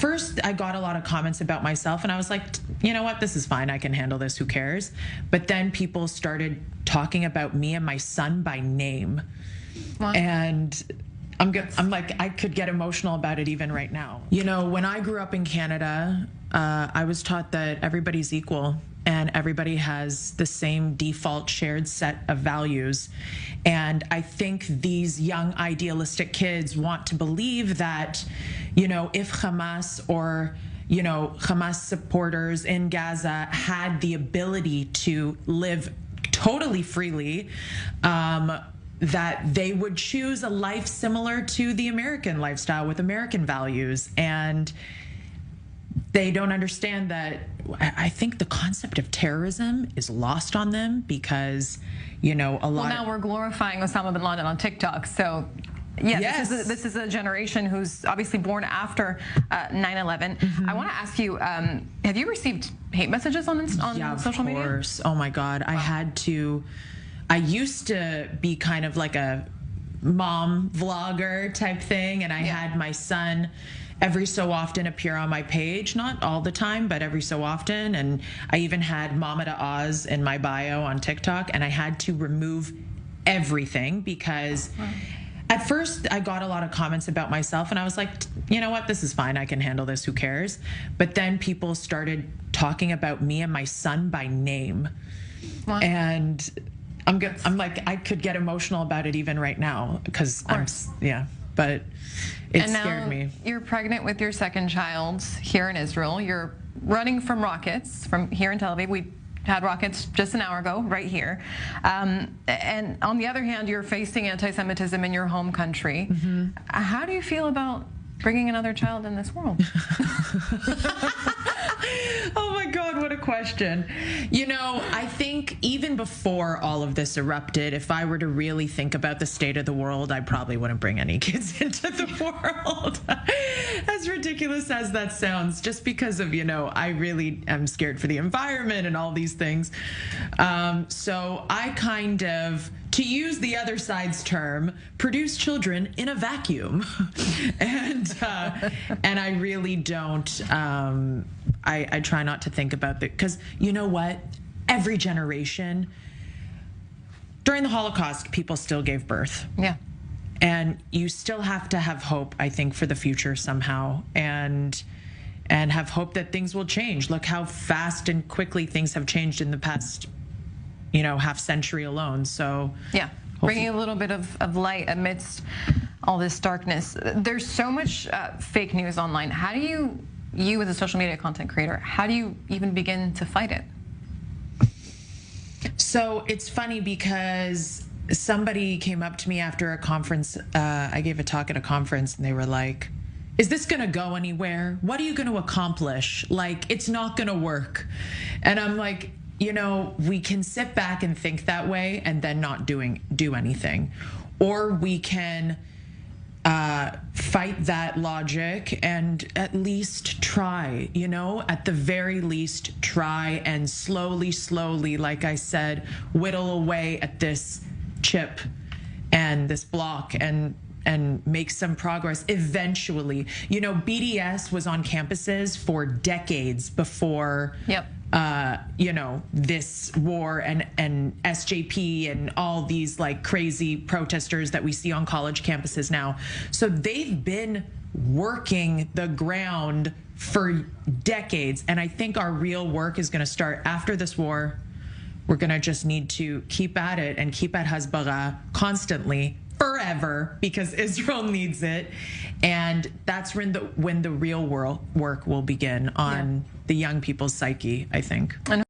First, I got a lot of comments about myself, and I was like, you know what, this is fine. I can handle this. Who cares? But then people started talking about me and my son by name. What? And I'm like, I could get emotional about it even right now. You know, when I grew up in Canada, I was taught that everybody's equal and everybody has the same default shared set of values. And I think these young idealistic kids want to believe that, you know, if Hamas or, you know, Hamas supporters in Gaza had the ability to live totally freely, that they would choose a life similar to the American lifestyle with American values. And they don't understand that. I think the concept of terrorism is lost on them because, you know, a lot. Well, now we're glorifying Osama bin Laden on TikTok. So, yeah, yes. This is a generation who's obviously born after 9/11. I want to ask you, have you received hate messages on social media? Of course. Oh, my God. Wow. I used to be kind of like a mom vlogger type thing, and I had my son every so often appear on my page, not all the time, but every so often. And I even had Mama to Oz in my bio on TikTok, and I had to remove everything because at first I got a lot of comments about myself, and I was like, you know what, this is fine. I can handle this. Who cares? But then people started talking about me and my son by name. What? And I'm like, I could get emotional about it even right now because but it scared me. You're pregnant with your second child here in Israel. You're running from rockets from here in Tel Aviv. We had rockets just an hour ago right here. And on the other hand, you're facing anti-Semitism in your home country. How do you feel about bringing another child in this world? Oh my God, what a question. You know, I think even before all of this erupted, if I were to really think about the state of the world, I probably wouldn't bring any kids into the world. As ridiculous as that sounds, just because of, you know, I really am scared for the environment and all these things. So I kind of, to use the other side's term, produce children in a vacuum. and I really don't, I try not to think about that because you know what? Every generation, during the Holocaust, people still gave birth. Yeah. And you still have to have hope, I think, for the future somehow, and have hope that things will change. Look how fast and quickly things have changed in the past, you know, half century alone. So yeah, bringing a little bit of light amidst all this darkness. There's so much fake news online. How do you as a social media content creator, how do you even begin to fight it? So it's funny because somebody came up to me after a conference. I gave a talk at a conference, and they were like, is this going to go anywhere? What are you going to accomplish? Like, it's not going to work. And I'm like, you know, we can sit back and think that way and then not do anything. Or we can fight that logic and at least try, you know, at the very least try and slowly, like I said, whittle away at this chip and this block and make some progress eventually. You know, BDS was on campuses for decades before you know, this war and SJP and all these like crazy protesters that we see on college campuses now. So they've been working the ground for decades. And I think our real work is going to start after this war. We're going to just need to keep at it and keep at Hezbollah constantly, forever, because Israel needs it. And that's when the real work will begin on the young people's psyche, I think.